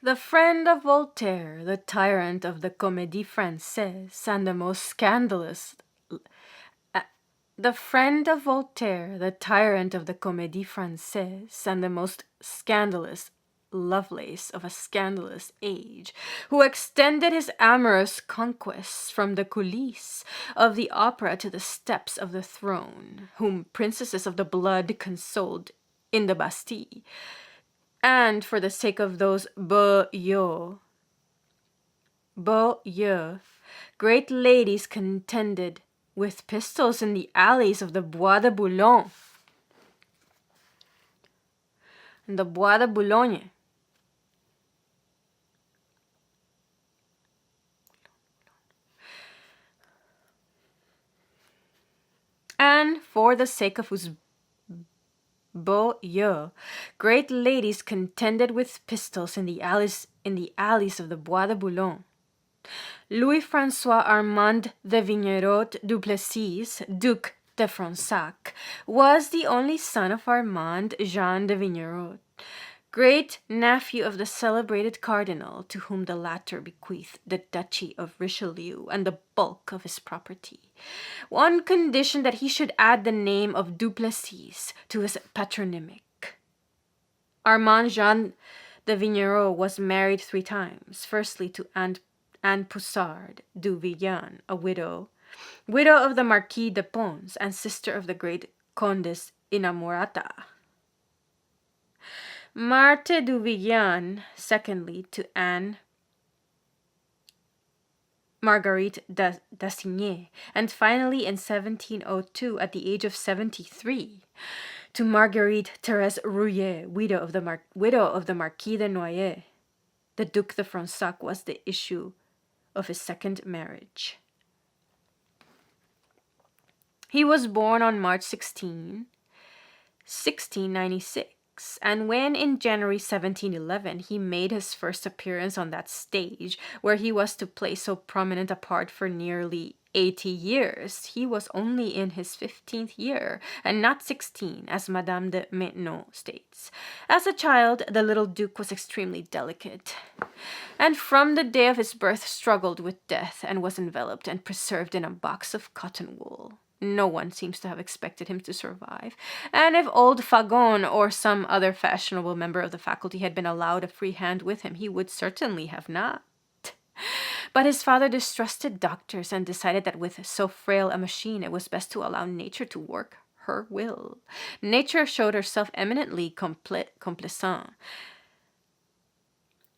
The friend of Voltaire, the tyrant of the Comédie Française, and the most scandalous... The friend of Voltaire, the tyrant of the Comédie Française, and the most scandalous Lovelace of a scandalous age, who extended his amorous conquests from the coulisses of the opera to the steps of the throne, whom princesses of the blood consoled in the Bastille, and for the sake of those beaux yeux, great ladies contended with pistols in the alleys of the Bois de Boulogne. In the Bois de Boulogne. And for the sake of whose beaux yeux, great ladies contended with pistols in the alleys of the Bois de Boulogne. Louis-François Armand de Vignerot Duplessis, Duc de Fronsac, was the only son of Armand Jean de Vignerot, great nephew of the celebrated cardinal, to whom the latter bequeathed the duchy of Richelieu and the bulk of his property, on condition that he should add the name of Duplessis to his patronymic. Armand Jean de Vignerot was married 3 times, firstly to Anne Poussard du Villain, a widow of the Marquis de Pons and sister of the great Condes Inamorata. Marthe du Villain, secondly, to Anne Marguerite d'Assigny, and finally in 1702, at the age of 73, to Marguerite Thérèse Rouillet, widow of the Marquis de Noailles. The Duc de Fronsac was the issue of his second marriage. He was born on March 16, 1696, and when in January 1711 he made his first appearance on that stage where he was to play so prominent a part for nearly 80 years, he was only in his 15th year, and not 16, as Madame de Maintenon states. As a child, the little Duke was extremely delicate, and from the day of his birth struggled with death, and was enveloped and preserved in a box of cotton wool. No one seems to have expected him to survive, and if old Fagon or some other fashionable member of the faculty had been allowed a free hand with him, he would certainly have not. But his father distrusted doctors and decided that with so frail a machine it was best to allow nature to work her will. Nature showed herself eminently complaisant,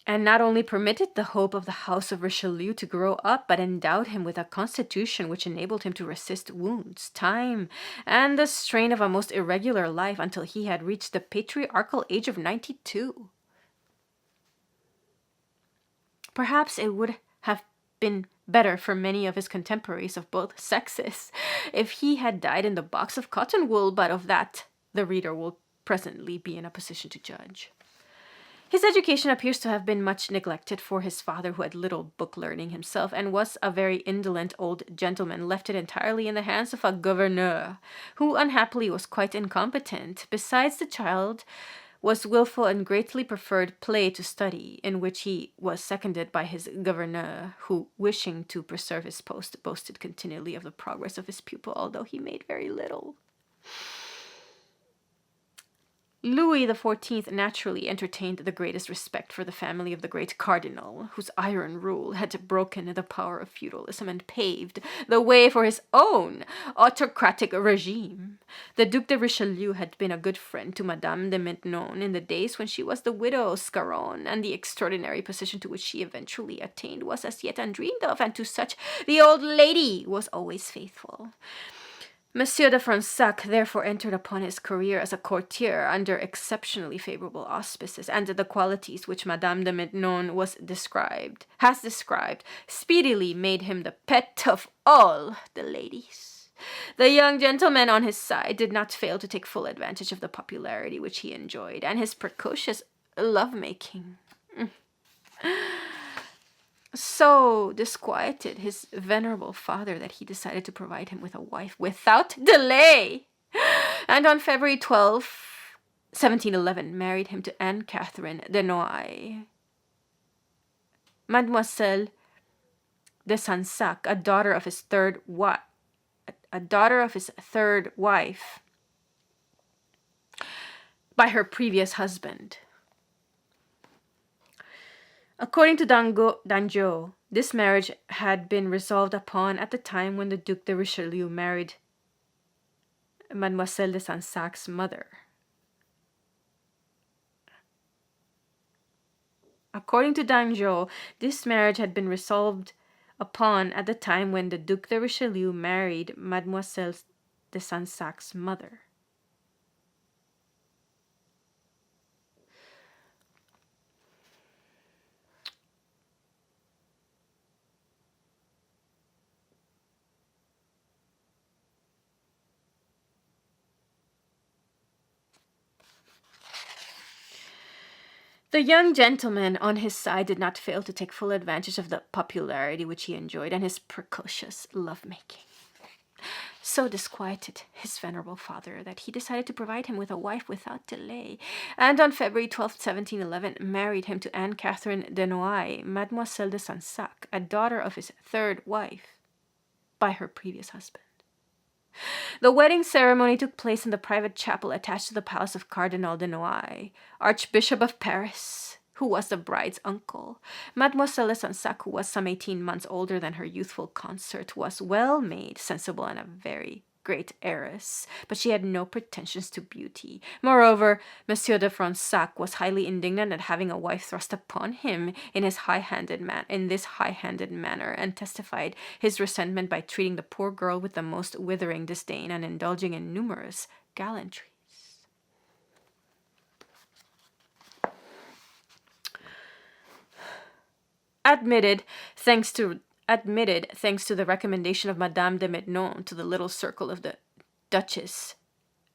and not only permitted the hope of the house of Richelieu to grow up, but endowed him with a constitution which enabled him to resist wounds, time, and the strain of a most irregular life until he had reached the patriarchal age of 92. Perhaps it would have been better for many of his contemporaries of both sexes if he had died in the box of cotton wool, but of that the reader will presently be in a position to judge. His education appears to have been much neglected, for his father, who had little book learning himself and was a very indolent old gentleman, left it entirely in the hands of a gouverneur, who unhappily was quite incompetent. Besides, the child was willful and greatly preferred play to study, in which he was seconded by his gouverneur, who, wishing to preserve his post, boasted continually of the progress of his pupil, although he made very little. Louis XIV naturally entertained the greatest respect for the family of the great cardinal, whose iron rule had broken the power of feudalism and paved the way for his own autocratic regime. The Duc de Richelieu had been a good friend to Madame de Maintenon in the days when she was the widow Scarron, and the extraordinary position to which she eventually attained was as yet undreamed of, and to such the old lady was always faithful. Monsieur de Fronsac therefore entered upon his career as a courtier under exceptionally favorable auspices, and the qualities which Madame de Maintenon has described, speedily made him the pet of all the ladies. The young gentleman, on his side, did not fail to take full advantage of the popularity which he enjoyed, and his precocious love-making so disquieted his venerable father that he decided to provide him with a wife without delay, and on February 12, 1711, married him to Anne Catherine de Noailles. Mademoiselle de Sansac, a daughter of his third wife by her previous husband. According to Danjo, this marriage had been resolved upon at the time when the Duc de Richelieu married Mademoiselle de Sansac's mother. According to Danjo, this marriage had been resolved upon at the time when the Duc de Richelieu married Mademoiselle de Sansac's mother. The young gentleman on his side did not fail to take full advantage of the popularity which he enjoyed and his precocious lovemaking. So disquieted his venerable father that he decided to provide him with a wife without delay, and on February 12, 1711, married him to Anne Catherine de Noailles, Mademoiselle de Sansac, a daughter of his third wife by her previous husband. The wedding ceremony took place in the private chapel attached to the palace of Cardinal de Noailles, Archbishop of Paris, who was the bride's uncle. Mademoiselle de Sansac, who was some 18 months older than her youthful consort, was well-made, sensible, and a very great heiress, but she had no pretensions to beauty. Moreover, Monsieur de Fronsac was highly indignant at having a wife thrust upon him in this high-handed manner, and testified his resentment by treating the poor girl with the most withering disdain and indulging in numerous gallantries. Admitted, thanks to the recommendation of Madame de Maintenon to the little circle of the Duchess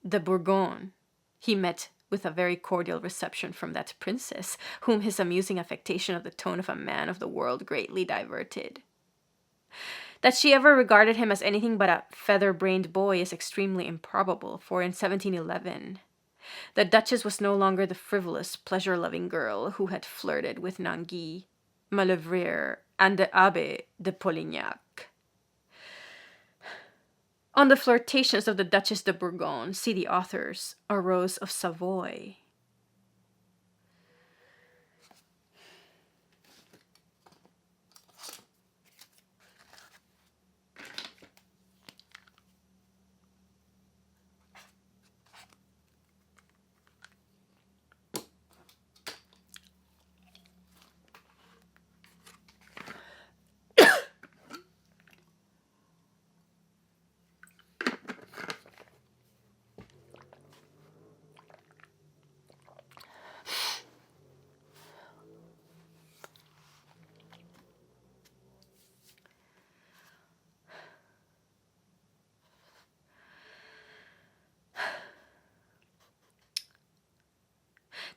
de Bourgogne, he met with a very cordial reception from that princess, whom his amusing affectation of the tone of a man of the world greatly diverted. That she ever regarded him as anything but a feather-brained boy is extremely improbable, for in 1711, the Duchess was no longer the frivolous, pleasure-loving girl who had flirted with Nangis, Maulevrier, and the Abbé de Polignac. On the flirtations of the Duchess de Bourgogne, see the authors A Rose of Savoy.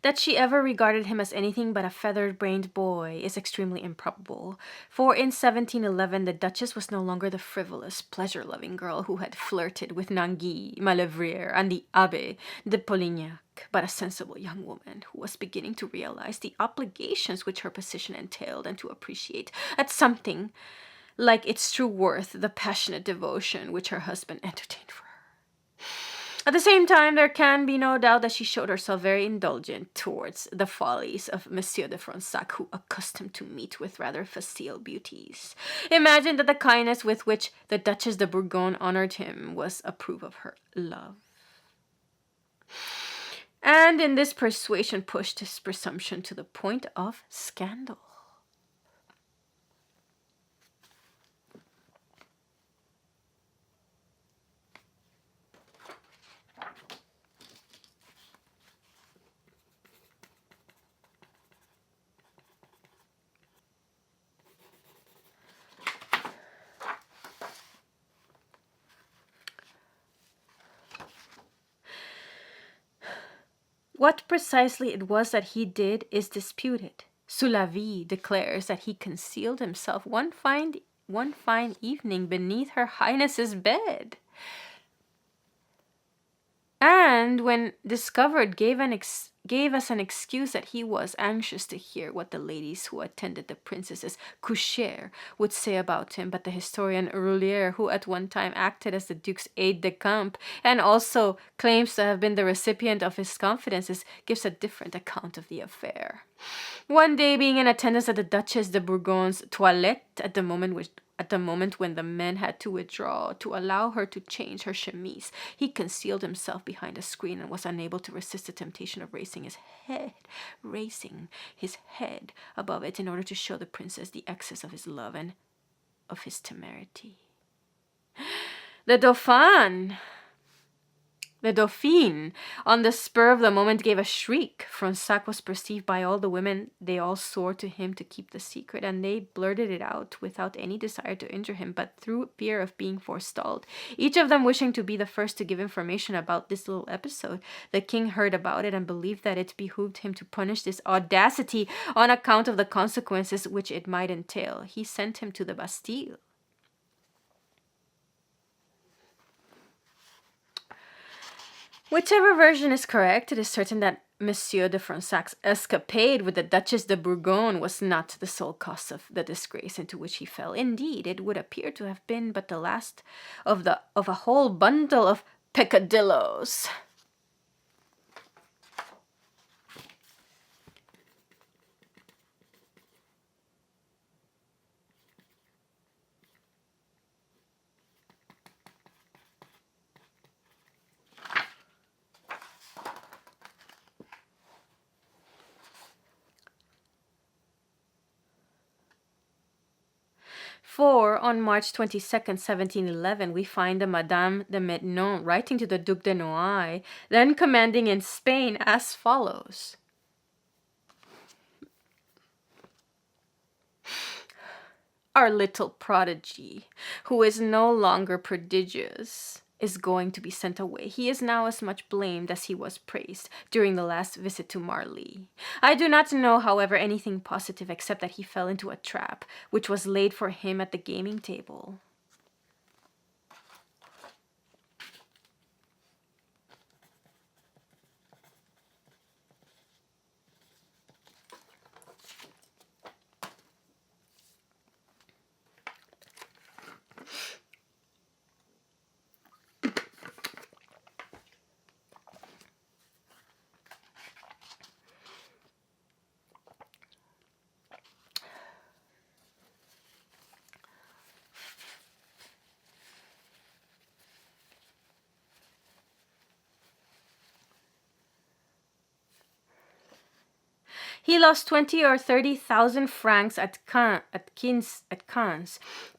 That she ever regarded him as anything but a feather-brained boy is extremely improbable, for in 1711 the Duchess was no longer the frivolous, pleasure-loving girl who had flirted with Nangis, Maulevrier, and the Abbé de Polignac, but a sensible young woman who was beginning to realize the obligations which her position entailed and to appreciate at something like its true worth the passionate devotion which her husband entertained for her. At the same time, there can be no doubt that she showed herself very indulgent towards the follies of Monsieur de Fronsac, who, accustomed to meet with rather facile beauties, imagined that the kindness with which the Duchess de Bourgogne honored him was a proof of her love. And in this persuasion pushed his presumption to the point of scandal. What precisely it was that he did is disputed. Soulavie declares that he concealed himself one fine evening beneath her Highness's bed. and when discovered gave us an excuse that he was anxious to hear what the ladies who attended the princess's coucher would say about him. But the historian Roulier, who at one time acted as the Duke's aide-de-camp and also claims to have been the recipient of his confidences, gives a different account of the affair. One day, being in attendance at the Duchess de Bourgogne's toilette at the moment when the men had to withdraw to allow her to change her chemise, he concealed himself behind a screen and was unable to resist the temptation of raising his head above it in order to show the princess the excess of his love and of his temerity. The Dauphine, on the spur of the moment, gave a shriek. Fronsac was perceived by all the women. They all swore to him to keep the secret, and they blurted it out without any desire to injure him, but through fear of being forestalled. Each of them wishing to be the first to give information about this little episode. The king heard about it and believed that it behooved him to punish this audacity on account of the consequences which it might entail. He sent him to the Bastille. Whichever version is correct, it is certain that Monsieur de Fronsac's escapade with the Duchess de Bourgogne was not the sole cause of the disgrace into which he fell. Indeed, it would appear to have been but the last of a whole bundle of peccadillos. For on March 22nd, 1711, we find the Madame de Maintenon writing to the Duc de Noailles, then commanding in Spain, as follows. Our little prodigy, who is no longer prodigious, is going to be sent away. He is now as much blamed as he was praised during the last visit to Marly. I do not know, however, anything positive except that he fell into a trap which was laid for him at the gaming table. He lost 20 or 30,000 francs at Cannes,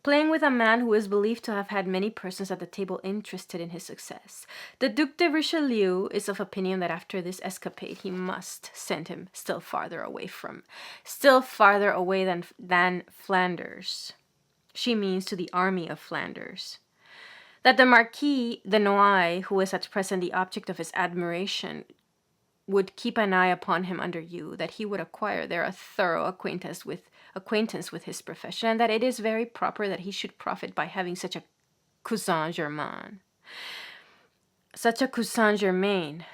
playing with a man who is believed to have had many persons at the table interested in his success. The Duc de Richelieu is of opinion that after this escapade he must send him still farther away than Flanders. She means to the army of Flanders. That the Marquis de Noailles, who is at present the object of his admiration, would keep an eye upon him under you, that he would acquire there a thorough acquaintance with his profession, and that it is very proper that he should profit by having such a cousin germain. Such a cousin germain.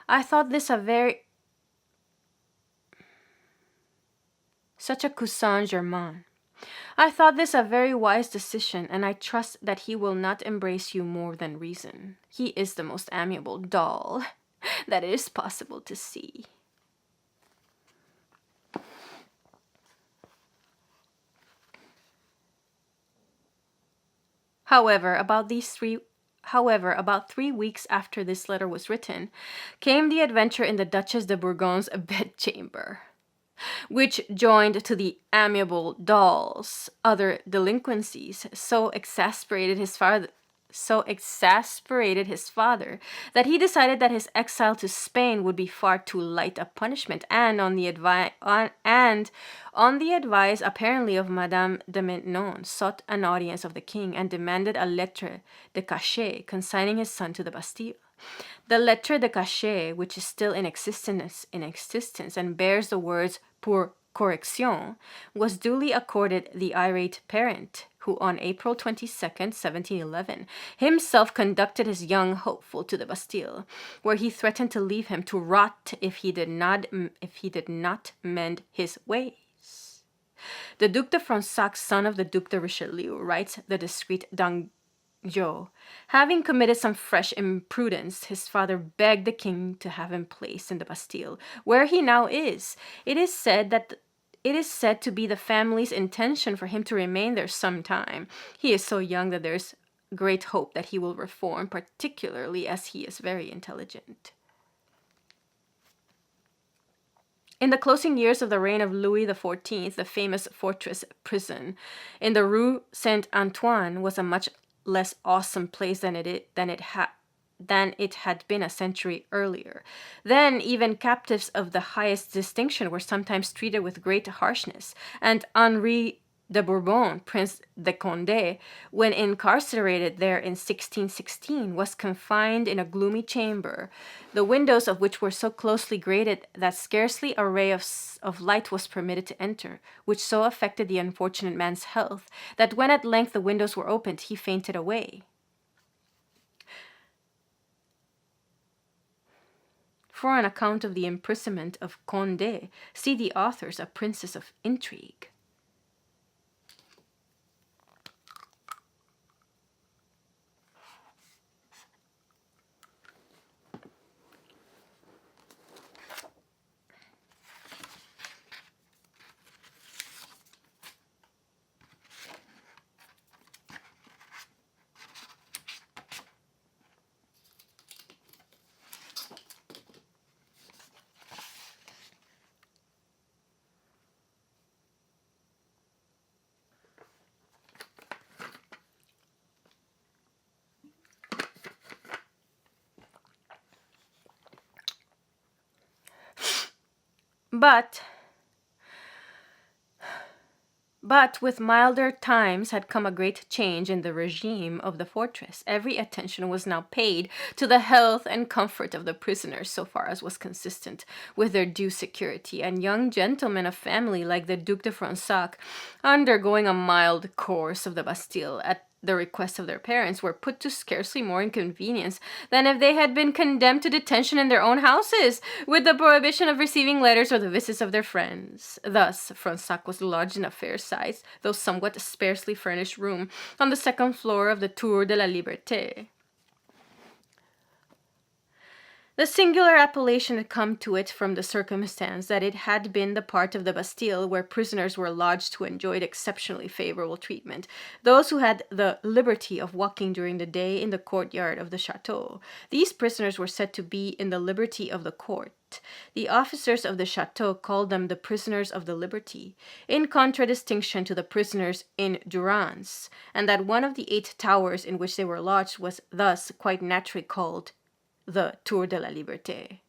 I thought this a very wise decision, and I trust that he will not embrace you more than reason. He is the most amiable doll that it is possible to see. However, about 3 weeks after this letter was written, came the adventure in the Duchess de Bourgogne's bedchamber, which, joined to the amiable doll's other delinquencies, so exasperated his father that he decided that his exile to Spain would be far too light a punishment, and on the advice apparently of Madame de Maintenon, sought an audience of the king and demanded a lettre de cachet consigning his son to the Bastille. The lettre de cachet, which is still in existence and bears the words pour correction, was duly accorded the irate parent, who on April 22nd, 1711, himself conducted his young hopeful to the Bastille, where he threatened to leave him to rot if he did not mend his ways. The Duc de Fronsac, son of the Duc de Richelieu, writes the discreet Dangeau, having committed some fresh imprudence, his father begged the king to have him placed in the Bastille, where he now is. It is said to be the family's intention for him to remain there some time. He is so young that there's great hope that he will reform, particularly as he is very intelligent. In the closing years of the reign of Louis XIV, the famous fortress prison in the Rue Saint-Antoine was a much less awesome place than it had been a century earlier. Then even captives of the highest distinction were sometimes treated with great harshness, and Henri de Bourbon, Prince de Condé, when incarcerated there in 1616, was confined in a gloomy chamber, the windows of which were so closely grated that scarcely a ray of light was permitted to enter, which so affected the unfortunate man's health that when at length the windows were opened, he fainted away. For an account of the imprisonment of Condé, see the authors A Princess of Intrigue. But with milder times had come a great change in the regime of the fortress. Every attention was now paid to the health and comfort of the prisoners, so far as was consistent with their due security, and young gentlemen of family like the Duc de Fronsac, undergoing a mild course of the Bastille at the request of their parents, were put to scarcely more inconvenience than if they had been condemned to detention in their own houses, with the prohibition of receiving letters or the visits of their friends. Thus, Fronsac was lodged in a fair-sized, though somewhat sparsely furnished room on the second floor of the Tour de la Liberté. The singular appellation had come to it from the circumstance that it had been the part of the Bastille where prisoners were lodged who enjoyed exceptionally favorable treatment, those who had the liberty of walking during the day in the courtyard of the chateau. These prisoners were said to be in the liberty of the court. The officers of the chateau called them the prisoners of the liberty, in contradistinction to the prisoners in durance, and that one of the 8 towers in which they were lodged was thus quite naturally called the Tour de la Liberté.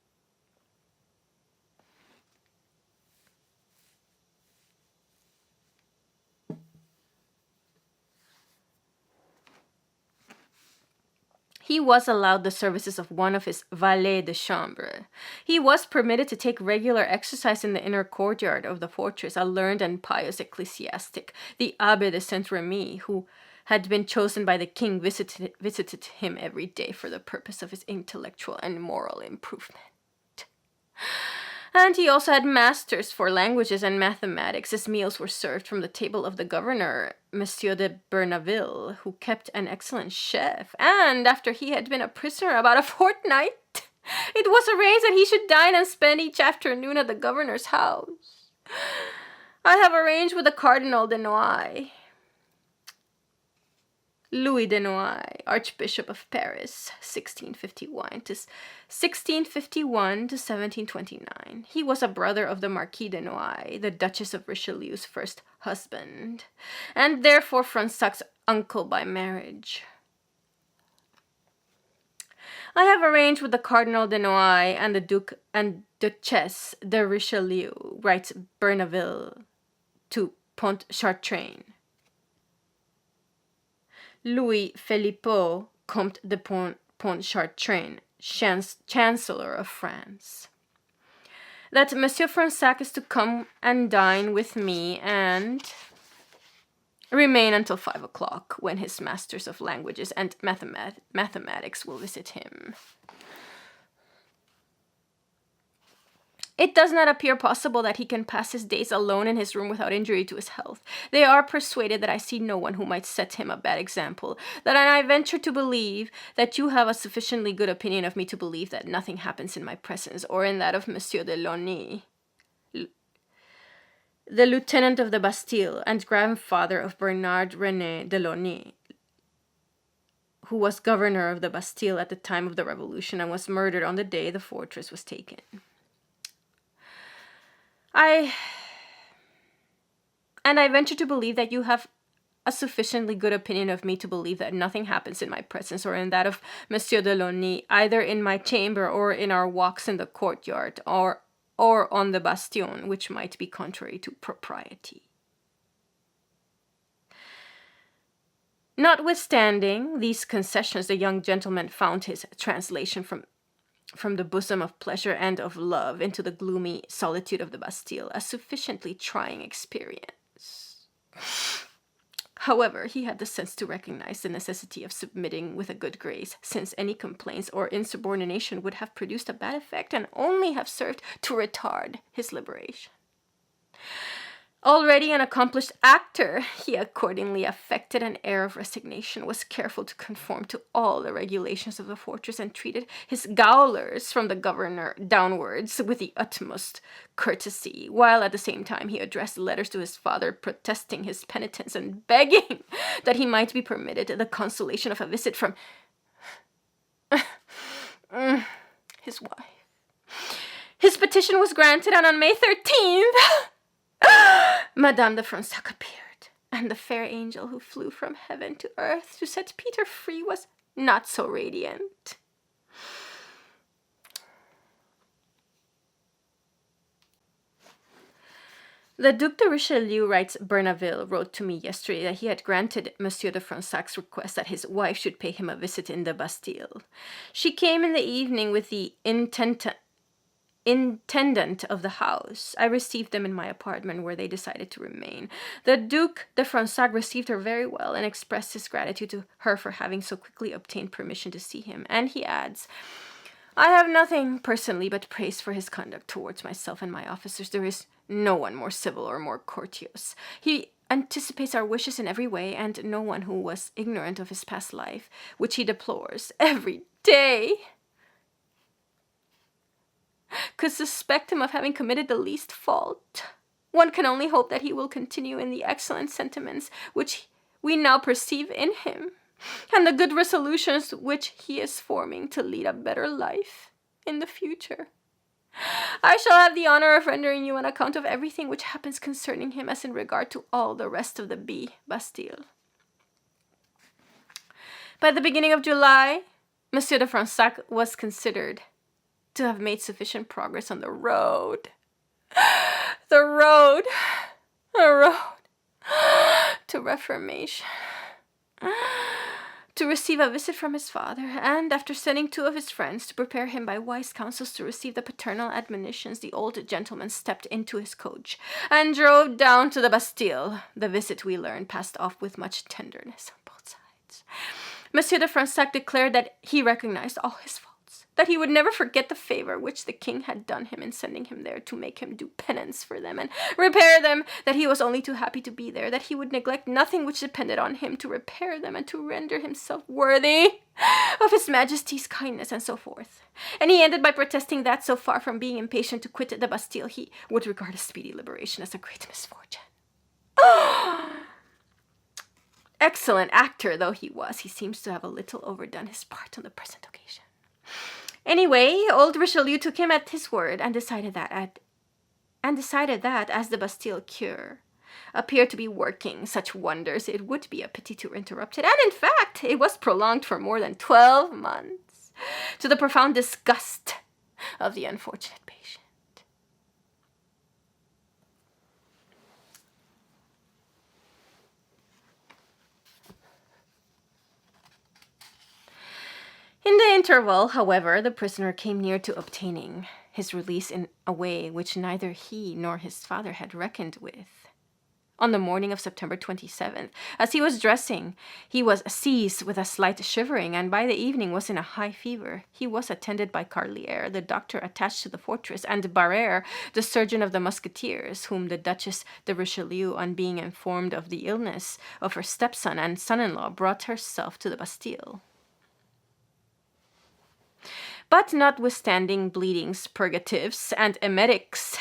He was allowed the services of one of his valets de chambre. He was permitted to take regular exercise in the inner courtyard of the fortress. A learned and pious ecclesiastic, the Abbé de Saint-Remy, who had been chosen by the king, visited him every day for the purpose of his intellectual and moral improvement. And he also had masters for languages and mathematics. His meals were served from the table of the governor, Monsieur de Bernaville, who kept an excellent chef. And after he had been a prisoner about a fortnight, it was arranged that he should dine and spend each afternoon at the governor's house. I have arranged with the Cardinal de Noailles, Louis de Noailles, Archbishop of Paris, 1651 to 1729. He was a brother of the Marquis de Noailles, the Duchess of Richelieu's first husband, and therefore Fronsac's uncle by marriage. I have arranged with the Cardinal de Noailles and the Duke and Duchesse de Richelieu, writes Bernaville to Pontchartrain. Louis Philippot, Comte de Pontchartrain, Chancellor of France. that Monsieur Fronsac is to come and dine with me and remain until 5 o'clock, when his masters of languages and mathematics will visit him. It does not appear possible that he can pass his days alone in his room without injury to his health. They are persuaded that I see no one who might set him a bad example, that I venture to believe that you have a sufficiently good opinion of me to believe that nothing happens in my presence, or in that of Monsieur de Launay, the lieutenant of the Bastille and grandfather of Bernard René de Launay, who was governor of the Bastille at the time of the Revolution and was murdered on the day the fortress was taken. I venture to believe that you have a sufficiently good opinion of me to believe that nothing happens in my presence or in that of Monsieur de Launay, either in my chamber or in our walks in the courtyard or on the bastion, which might be contrary to propriety. Notwithstanding these concessions, the young gentleman found his translation from the bosom of pleasure and of love into the gloomy solitude of the Bastille a sufficiently trying experience. However, he had the sense to recognize the necessity of submitting with a good grace, since any complaints or insubordination would have produced a bad effect and only have served to retard his liberation. Already an accomplished actor, he accordingly affected an air of resignation, was careful to conform to all the regulations of the fortress, and treated his gaolers from the governor downwards with the utmost courtesy, while at the same time he addressed letters to his father protesting his penitence and begging that he might be permitted the consolation of a visit from his wife. His petition was granted, and on May 13th... Madame de Fronsac appeared, and the fair angel who flew from heaven to earth to set Peter free was not so radiant. The Duc de Richelieu, writes Bernaville, wrote to me yesterday that he had granted Monsieur de Fronssac's request that his wife should pay him a visit in the Bastille. She came in the evening with the intendant of the house. I received them in my apartment, where they decided to remain. The Duc de Fronsac received her very well and expressed his gratitude to her for having so quickly obtained permission to see him. And he adds, I have nothing personally but praise for his conduct towards myself and my officers. There is no one more civil or more courteous. He anticipates our wishes in every way, and no one who was ignorant of his past life, which he deplores every day, could suspect him of having committed the least fault. One can only hope that he will continue in the excellent sentiments which we now perceive in him, and the good resolutions which he is forming to lead a better life in the future. I shall have the honor of rendering you an account of everything which happens concerning him, as in regard to all the rest of the Bastille. By the beginning of July, Monsieur de Fronsac was considered to have made sufficient progress on the road to reformation, to receive a visit from his father, and after sending 2 of his friends to prepare him by wise counsels to receive the paternal admonitions, the old gentleman stepped into his coach and drove down to the Bastille. The visit, we learned, passed off with much tenderness on both sides. Monsieur de Fronsac declared that he recognized all his faults, that he would never forget the favor which the king had done him in sending him there to make him do penance for them and repair them, that he was only too happy to be there, that he would neglect nothing which depended on him to repair them and to render himself worthy of his majesty's kindness, and so forth. And he ended by protesting that, so far from being impatient to quit the Bastille, he would regard a speedy liberation as a great misfortune. Excellent actor though he was, he seems to have a little overdone his part on the present occasion. Anyway, old Richelieu took him at his word and decided that as the Bastille cure appeared to be working such wonders, it would be a pity to interrupt it. And in fact, it was prolonged for more than 12 months, to the profound disgust of the unfortunate patient. In the interval, however, the prisoner came near to obtaining his release in a way which neither he nor his father had reckoned with. On the morning of September 27th, as he was dressing, he was seized with a slight shivering, and by the evening was in a high fever. He was attended by Carlier, the doctor attached to the fortress, and Barrère, the surgeon of the musketeers, whom the Duchess de Richelieu, on being informed of the illness of her stepson and son-in-law, brought herself to the Bastille. But notwithstanding bleedings, purgatives, and emetics,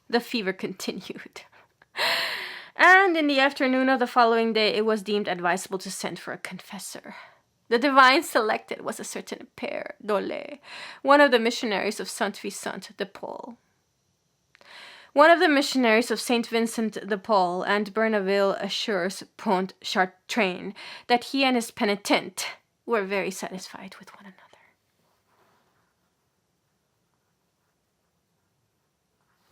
the fever continued. And in the afternoon of the following day, it was deemed advisable to send for a confessor. The divine selected was a certain Père Dolé, one of the missionaries of Saint Vincent de Paul. One of the missionaries of Saint Vincent de Paul, and Bernaville assures Pontchartrain that he and his penitent were very satisfied with one another.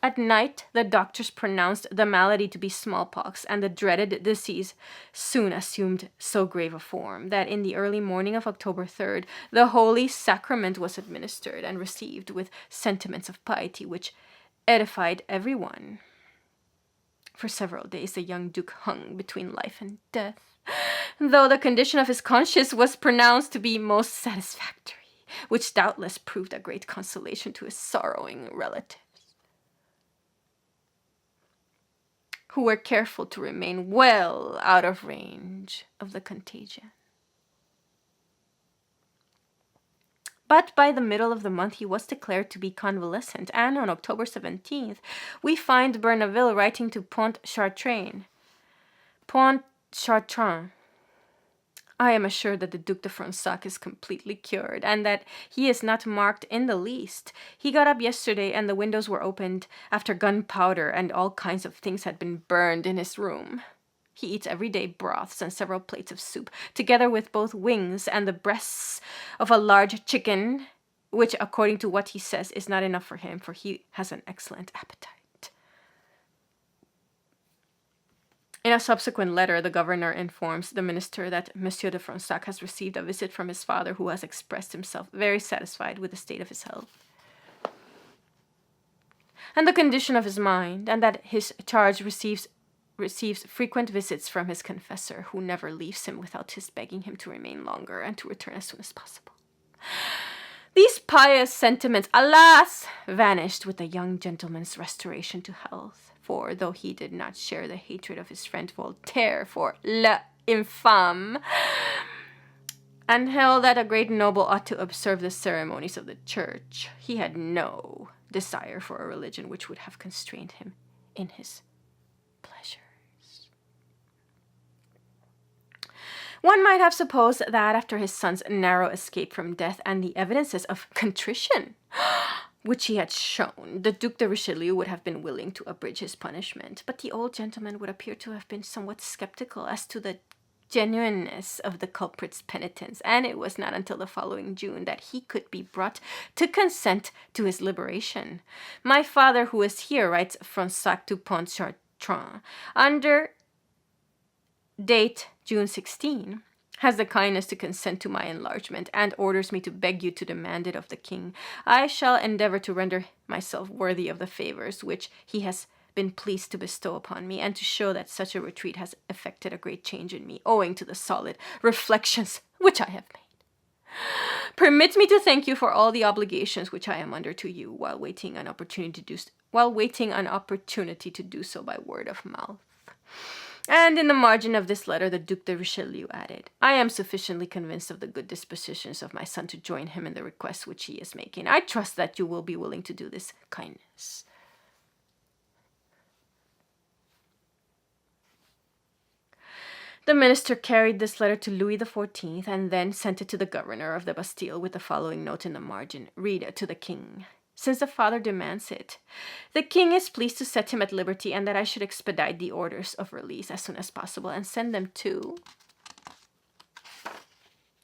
At night, the doctors pronounced the malady to be smallpox, and the dreaded disease soon assumed so grave a form that in the early morning of October 3rd, the Holy Sacrament was administered and received with sentiments of piety which edified everyone. For several days, the young Duke hung between life and death, though the condition of his conscience was pronounced to be most satisfactory, which doubtless proved a great consolation to his sorrowing relatives, who were careful to remain well out of range of the contagion. But by the middle of the month he was declared to be convalescent, and on October 17th we find Bernaville writing to Pontchartrain, I am assured that the Duc de Fronsac is completely cured, and that he is not marked in the least. He got up yesterday, and the windows were opened after gunpowder and all kinds of things had been burned in his room. He eats every day broths and several plates of soup, together with both wings and the breasts of a large chicken, which, according to what he says, is not enough for him, for he has an excellent appetite. In a subsequent letter, the governor informs the minister that Monsieur de Fronsac has received a visit from his father, who has expressed himself very satisfied with the state of his health and the condition of his mind, and that his charge receives frequent visits from his confessor, who never leaves him without his begging him to remain longer and to return as soon as possible. These pious sentiments, alas, vanished with the young gentleman's restoration to health. For though he did not share the hatred of his friend Voltaire for l'infâme, and held that a great noble ought to observe the ceremonies of the church, he had no desire for a religion which would have constrained him in his pleasures. One might have supposed that after his son's narrow escape from death and the evidences of contrition which he had shown, the Duc de Richelieu would have been willing to abridge his punishment, but the old gentleman would appear to have been somewhat skeptical as to the genuineness of the culprit's penitence, and it was not until the following June that he could be brought to consent to his liberation. My father, who is here, writes Fronsac to Pontchartrain, under date June 16, has the kindness to consent to my enlargement, and orders me to beg you to demand it of the king. I shall endeavor to render myself worthy of the favors which he has been pleased to bestow upon me, and to show that such a retreat has effected a great change in me, owing to the solid reflections which I have made. Permit me to thank you for all the obligations which I am under to you, while waiting an opportunity to do so by word of mouth. And in the margin of this letter, the Duc de Richelieu added, I am sufficiently convinced of the good dispositions of my son to join him in the request which he is making. I trust that you will be willing to do this kindness. The minister carried this letter to Louis XIV and then sent it to the governor of the Bastille with the following note in the margin. Read it to the king. Since the father demands it, the king is pleased to set him at liberty and that I should expedite the orders of release as soon as possible and send them to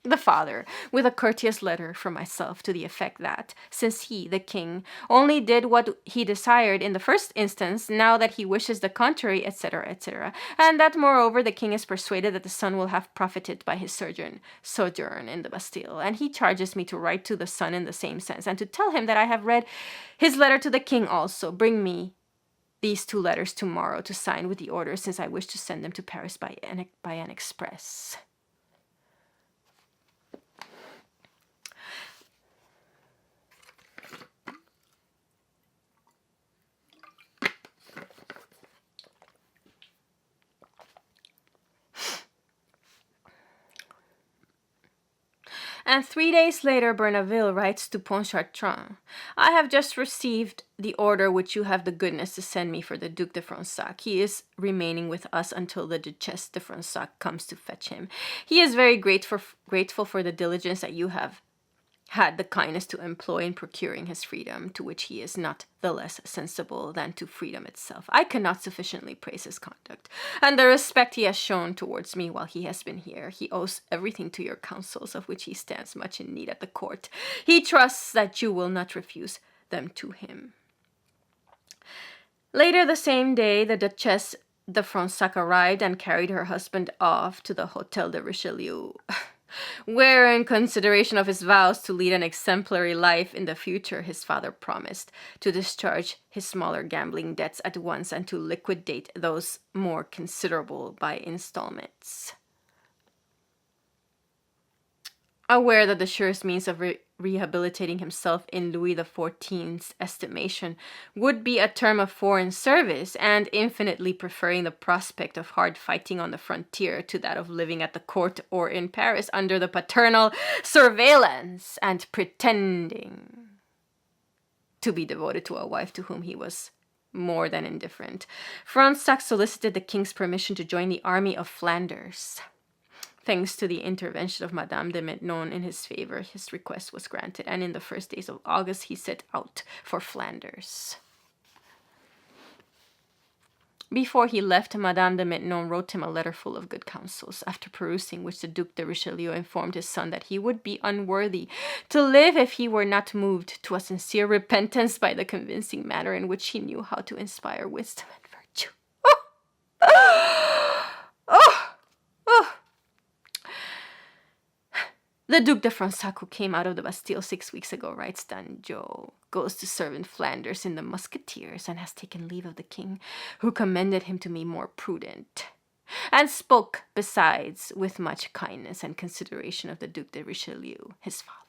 the father, with a courteous letter from myself to the effect that, since he, the king, only did what he desired in the first instance, now that he wishes the contrary, etc., etc., and that, moreover, the king is persuaded that the son will have profited by his sojourn in the Bastille, and he charges me to write to the son in the same sense, and to tell him that I have read his letter to the king also. Bring me these 2 letters tomorrow to sign with the orders, since I wish to send them to Paris by an express. And 3 days later, Bernaville writes to Pontchartrain, I have just received the order which you have the goodness to send me for the Duc de Fronsac. He is remaining with us until the Duchesse de Fronsac comes to fetch him. He is very grateful for the diligence that you have had the kindness to employ in procuring his freedom, to which he is not the less sensible than to freedom itself. I cannot sufficiently praise his conduct, and the respect he has shown towards me while he has been here. He owes everything to your counsels, of which he stands much in need at the court. He trusts that you will not refuse them to him. Later the same day, the Duchesse de Fronsac arrived and carried her husband off to the Hotel de Richelieu, where, in consideration of his vows to lead an exemplary life in the future, his father promised to discharge his smaller gambling debts at once and to liquidate those more considerable by installments. Aware that the surest means of rehabilitating himself in Louis XIV's estimation would be a term of foreign service, and infinitely preferring the prospect of hard fighting on the frontier to that of living at the court or in Paris under the paternal surveillance, and pretending to be devoted to a wife to whom he was more than indifferent, Fronsac solicited the king's permission to join the army of Flanders. Thanks to the intervention of Madame de Maintenon in his favor, his request was granted, and in the first days of August he set out for Flanders. Before he left, Madame de Maintenon wrote him a letter full of good counsels, after perusing which the Duc de Richelieu informed his son that he would be unworthy to live if he were not moved to a sincere repentance by the convincing manner in which he knew how to inspire wisdom and virtue. The Duc de Fronsac, who came out of the Bastille 6 weeks ago, writes Danjou, goes to serve in Flanders in the Musketeers, and has taken leave of the king, who commended him to me more prudent, and spoke, besides, with much kindness and consideration of the Duc de Richelieu, his father.